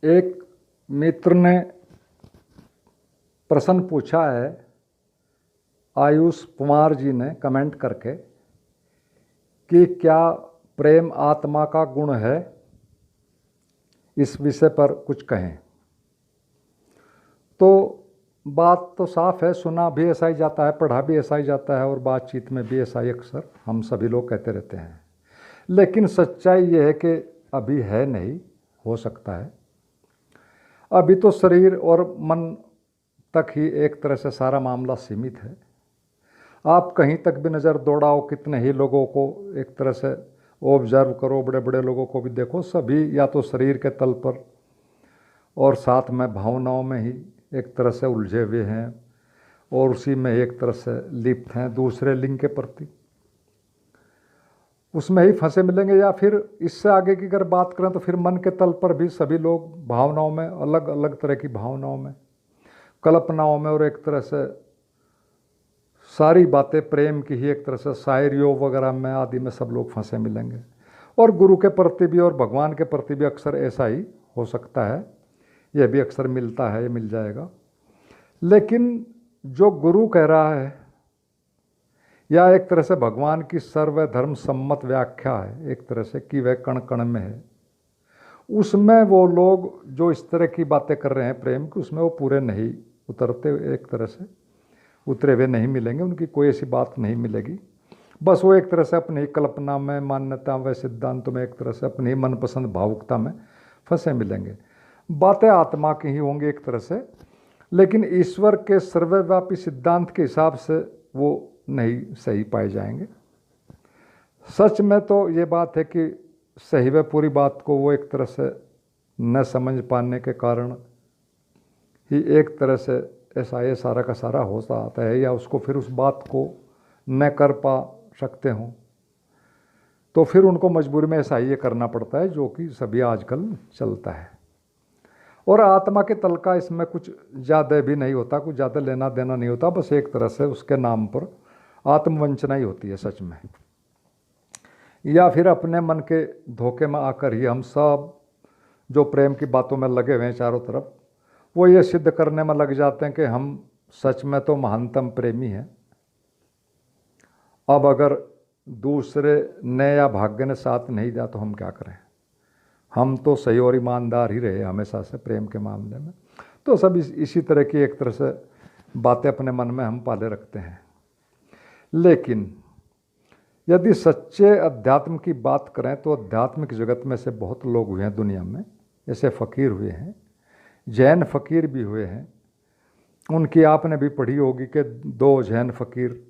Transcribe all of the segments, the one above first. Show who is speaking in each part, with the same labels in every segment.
Speaker 1: एक मित्र ने प्रश्न पूछा है आयुष कुमार जी ने कमेंट करके कि क्या प्रेम आत्मा का गुण है, इस विषय पर कुछ कहें। तो बात तो साफ है, सुना भी ऐसा ही जाता है, पढ़ा भी ऐसा ही जाता है और बातचीत में भी ऐसा ही अक्सर हम सभी लोग कहते रहते हैं। लेकिन सच्चाई ये है कि अभी है नहीं, हो सकता है। अभी तो शरीर और मन तक ही एक तरह से सारा मामला सीमित है। आप कहीं तक भी नज़र दौड़ाओ, कितने ही लोगों को एक तरह से ऑब्जर्व करो, बड़े बड़े लोगों को भी देखो, सभी या तो शरीर के तल पर और साथ में भावनाओं में ही एक तरह से उलझे हुए हैं और उसी में एक तरह से लिप्त हैं दूसरे लिंग के प्रति, उसमें ही फंसे मिलेंगे। या फिर इससे आगे की अगर बात करें तो फिर मन के तल पर भी सभी लोग भावनाओं में, अलग अलग तरह की भावनाओं में, कल्पनाओं में और एक तरह से सारी बातें प्रेम की ही एक तरह से शायरियों वगैरह में आदि में सब लोग फंसे मिलेंगे। और गुरु के प्रति भी और भगवान के प्रति भी अक्सर ऐसा ही हो सकता है, यह भी अक्सर मिलता है, ये मिल जाएगा। लेकिन जो गुरु कह रहा है या एक तरह से भगवान की सर्वधर्म सम्मत व्याख्या है एक तरह से कि वह कण कण में है, उसमें वो लोग जो इस तरह की बातें कर रहे हैं प्रेम की, उसमें वो पूरे नहीं उतरते, एक तरह से उतरे हुए नहीं मिलेंगे, उनकी कोई ऐसी बात नहीं मिलेगी। बस वो एक तरह से अपनी कल्पना में, मान्यता व सिद्धांतों में, एक तरह से अपनी मनपसंद भावुकता में फंसे मिलेंगे। बातें आत्मा की ही होंगी एक तरह से, लेकिन ईश्वर के सर्वव्यापी सिद्धांत के हिसाब से वो नहीं सही पाए जाएंगे। सच में तो ये बात है कि सही व पूरी बात को वो एक तरह से न समझ पाने के कारण ही एक तरह से ऐसा ये सारा का सारा होता आता है, या उसको फिर उस बात को न कर पा सकते हों तो फिर उनको मजबूरी में ऐसा ही करना पड़ता है, जो कि सभी आजकल चलता है। और आत्मा के तल का इसमें कुछ ज़्यादा भी नहीं होता, कुछ ज़्यादा लेना देना नहीं होता, बस एक तरह से उसके नाम पर आत्मवंचना ही होती है सच में। या फिर अपने मन के धोखे में आकर ही हम सब जो प्रेम की बातों में लगे हुए हैं चारों तरफ, वो ये सिद्ध करने में लग जाते हैं कि हम सच में तो महानतम प्रेमी हैं। अब अगर दूसरे ने या भाग्य ने साथ नहीं दिया तो हम क्या करें, हम तो सही और ईमानदार ही रहे हमेशा से प्रेम के मामले में। तो सब इसी तरह की एक तरह से बातें अपने मन में हम पाले रखते हैं। लेकिन यदि सच्चे अध्यात्म की बात करें तो आध्यात्मिक जगत में से बहुत लोग हुए हैं दुनिया में, ऐसे फ़कीर हुए हैं, जैन फ़कीर भी हुए हैं। उनकी आपने भी पढ़ी होगी कि 2 जैन फ़कीर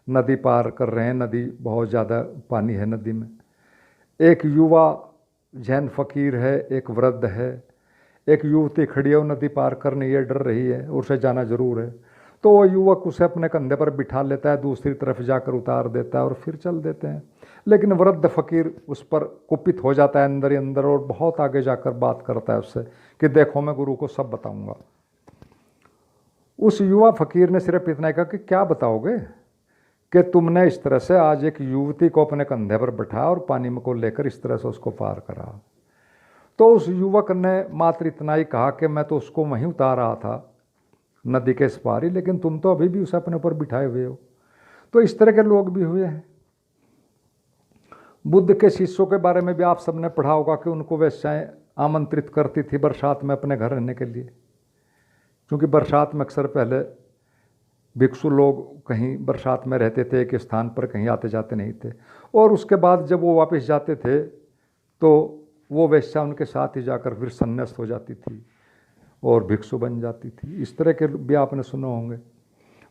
Speaker 1: नदी पार कर रहे हैं, नदी बहुत ज़्यादा पानी है नदी में। एक युवा जैन फ़कीर है, एक वृद्ध है, एक युवती खड़ी है, वो नदी पार करने ये डर रही है, उसे जाना ज़रूर है। तो वो युवक उसे अपने कंधे पर बिठा लेता है, दूसरी तरफ जाकर उतार देता है और फिर चल देते हैं। लेकिन वृद्ध फ़कीर उस पर कुपित हो जाता है अंदर ही अंदर और बहुत आगे जाकर बात करता है उससे कि देखो मैं गुरु को सब बताऊंगा। उस युवा फ़कीर ने सिर्फ इतना कहा कि क्या बताओगे कि तुमने इस तरह से आज एक युवती को अपने कंधे पर बैठाया और पानी में को लेकर इस तरह से उसको पार करा। तो उस युवक ने मात्र इतना ही कहा कि मैं तो उसको वहीं उतार रहा था नदी के इस पार ही, लेकिन तुम तो अभी भी उसे अपने ऊपर बिठाए हुए हो। तो इस तरह के लोग भी हुए हैं। बुद्ध के शिष्यों के बारे में भी आप सबने पढ़ा होगा कि उनको वेश्याएं आमंत्रित करती थी बरसात में अपने घर रहने के लिए, क्योंकि बरसात में अक्सर पहले भिक्षु लोग कहीं बरसात में रहते थे, एक स्थान पर, कहीं आते जाते नहीं थे। और उसके बाद जब वो वापस जाते थे तो वो वेश्या उनके साथ ही जाकर फिर संन्यास्त हो जाती थी और भिक्षु बन जाती थी। इस तरह के भी आपने सुने होंगे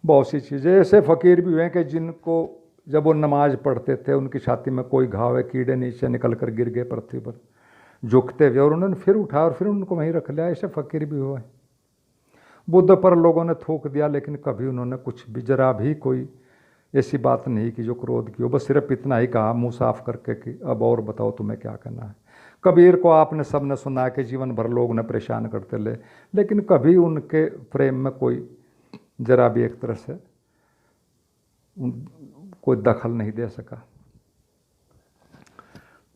Speaker 1: बहुत सी चीज़ें। ऐसे फ़कीर भी हुए कि जिनको जब वो नमाज पढ़ते थे उनकी छाती में कोई घाव है, कीड़े नीचे निकल कर गिर गए पृथ्वी पर झुकते हुए, और उन्होंने फिर उठाया और फिर उनको वहीं रख लिया। ऐसे फ़कीर भी हुए। बुद्ध पर लोगों ने थूक दिया, लेकिन कभी उन्होंने कुछ भी जरा भी कोई ऐसी बात नहीं की जो क्रोध की हो, बस सिर्फ इतना ही कहा मुंह साफ करके कि अब और बताओ तुम्हें क्या करना है। कबीर को आपने सबने सुना कि जीवन भर लोग उन्हें परेशान करते ले, लेकिन कभी उनके प्रेम में कोई जरा भी एक तरह से कोई दखल नहीं दे सका।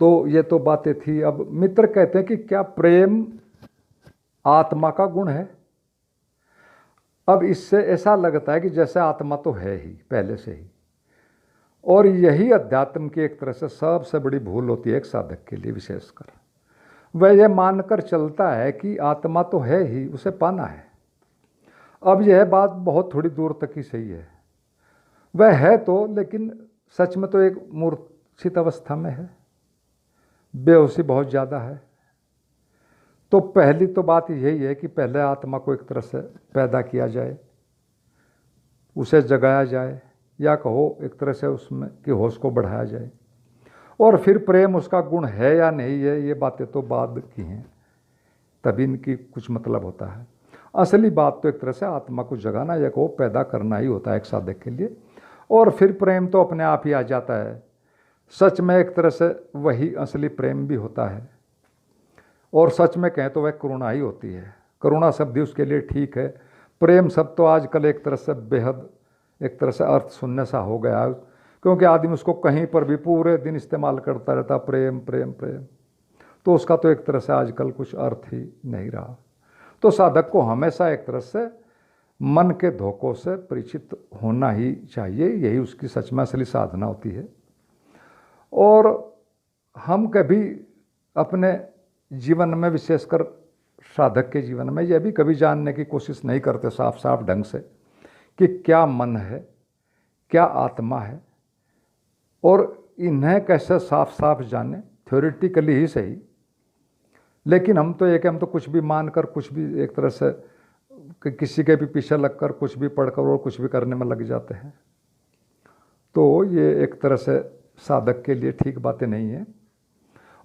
Speaker 1: तो ये तो बातें थी। अब मित्र कहते हैं कि क्या प्रेम आत्मा का गुण है। अब इससे ऐसा लगता है कि जैसे आत्मा तो है ही पहले से ही, और यही अध्यात्म की एक तरह से सबसे बड़ी भूल होती है एक साधक के लिए विशेषकर। वह यह मानकर चलता है कि आत्मा तो है ही, उसे पाना है। अब यह बात बहुत थोड़ी दूर तक ही सही है। वह है तो, लेकिन सच में तो एक मूर्छित अवस्था में है, बेहोशी बहुत ज़्यादा है। तो पहली तो बात यही है कि पहले आत्मा को एक तरह से पैदा किया जाए, उसे जगाया जाए, या कहो एक तरह से उसमें कि होश को बढ़ाया जाए, और फिर प्रेम उसका गुण है या नहीं है, ये बातें तो बाद की हैं, तभी इनकी कुछ मतलब होता है। असली बात तो एक तरह से आत्मा को जगाना या कहो पैदा करना ही होता है एक साधक के लिए, और फिर प्रेम तो अपने आप ही आ जाता है। सच में एक तरह से वही असली प्रेम भी होता है, और सच में कहें तो वह करुणा ही होती है। करुणा शब्द उसके लिए ठीक है। प्रेम शब्द तो आजकल एक तरह से बेहद एक तरह से अर्थ शून्य सा हो गया, क्योंकि आदमी उसको कहीं पर भी पूरे दिन इस्तेमाल करता रहता, प्रेम प्रेम प्रेम, तो उसका तो एक तरह से आजकल कुछ अर्थ ही नहीं रहा। तो साधक को हमेशा एक तरह से मन के धोखों से परिचित होना ही चाहिए, यही उसकी सच में असली साधना होती है। और हम कभी अपने जीवन में, विशेषकर साधक के जीवन में, यह भी कभी जानने की कोशिश नहीं करते साफ साफ ढंग से कि क्या मन है, क्या आत्मा है, और इन्हें कैसे साफ साफ जाने, थ्योरेटिकली ही सही। लेकिन हम तो हम तो कुछ भी मानकर, कुछ भी एक तरह से किसी के भी पीछे लगकर, कुछ भी पढ़कर और कुछ भी करने में लग जाते हैं। तो ये एक तरह से साधक के लिए ठीक बातें नहीं है।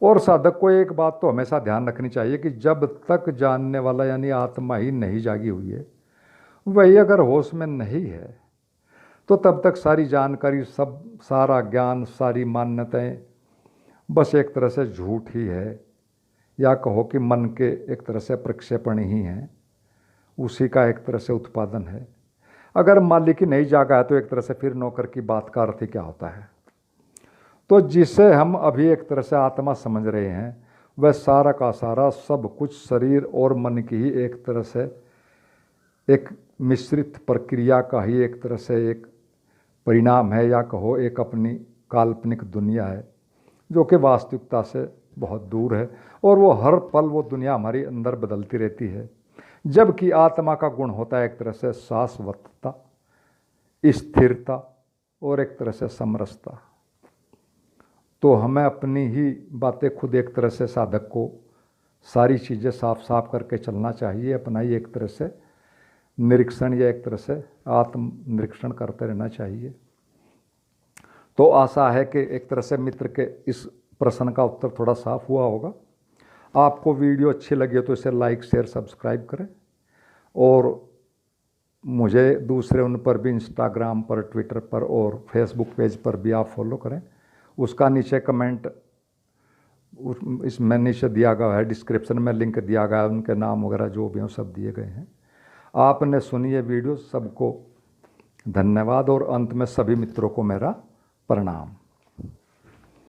Speaker 1: और साधक को एक बात तो हमेशा ध्यान रखनी चाहिए कि जब तक जानने वाला यानी आत्मा ही नहीं जागी हुई है, वही अगर होश में नहीं है, तो तब तक सारी जानकारी, सब सारा ज्ञान, सारी मान्यताएं बस एक तरह से झूठ ही है, या कहो कि मन के एक तरह से प्रक्षेपण ही हैं, उसी का एक तरह से उत्पादन है। अगर मालिक ही नहीं जागा है तो एक तरह से फिर नौकर की बात का अर्थ ही क्या होता है। तो जिसे हम अभी एक तरह से आत्मा समझ रहे हैं, वह सारा का सारा सब कुछ शरीर और मन की ही एक तरह से एक मिश्रित प्रक्रिया का ही एक तरह से एक परिणाम है, या कहो एक अपनी काल्पनिक दुनिया है जो कि वास्तविकता से बहुत दूर है। और वो हर पल वो दुनिया हमारी अंदर बदलती रहती है, जबकि आत्मा का गुण होता है एक तरह से शाश्वतता, स्थिरता और एक तरह से समरसता। तो हमें अपनी ही बातें खुद एक तरह से साधक को सारी चीज़ें साफ साफ करके चलना चाहिए, अपना ही एक तरह से निरीक्षण या एक तरह से आत्म निरीक्षण करते रहना चाहिए। तो आशा है कि एक तरह से मित्र के इस प्रश्न का उत्तर थोड़ा साफ हुआ होगा। आपको वीडियो अच्छी लगी तो इसे लाइक शेयर सब्सक्राइब करें, और मुझे दूसरे उन पर भी इंस्टाग्राम पर, ट्विटर पर और फेसबुक पेज पर भी आप फॉलो करें। उसका नीचे कमेंट इसमें नीचे दिया गया है, डिस्क्रिप्शन में लिंक दिया गया है, उनके नाम वगैरह जो भी हैं सब दिए गए हैं। आपने सुनी ये वीडियो, सबको धन्यवाद, और अंत में सभी मित्रों को मेरा प्रणाम।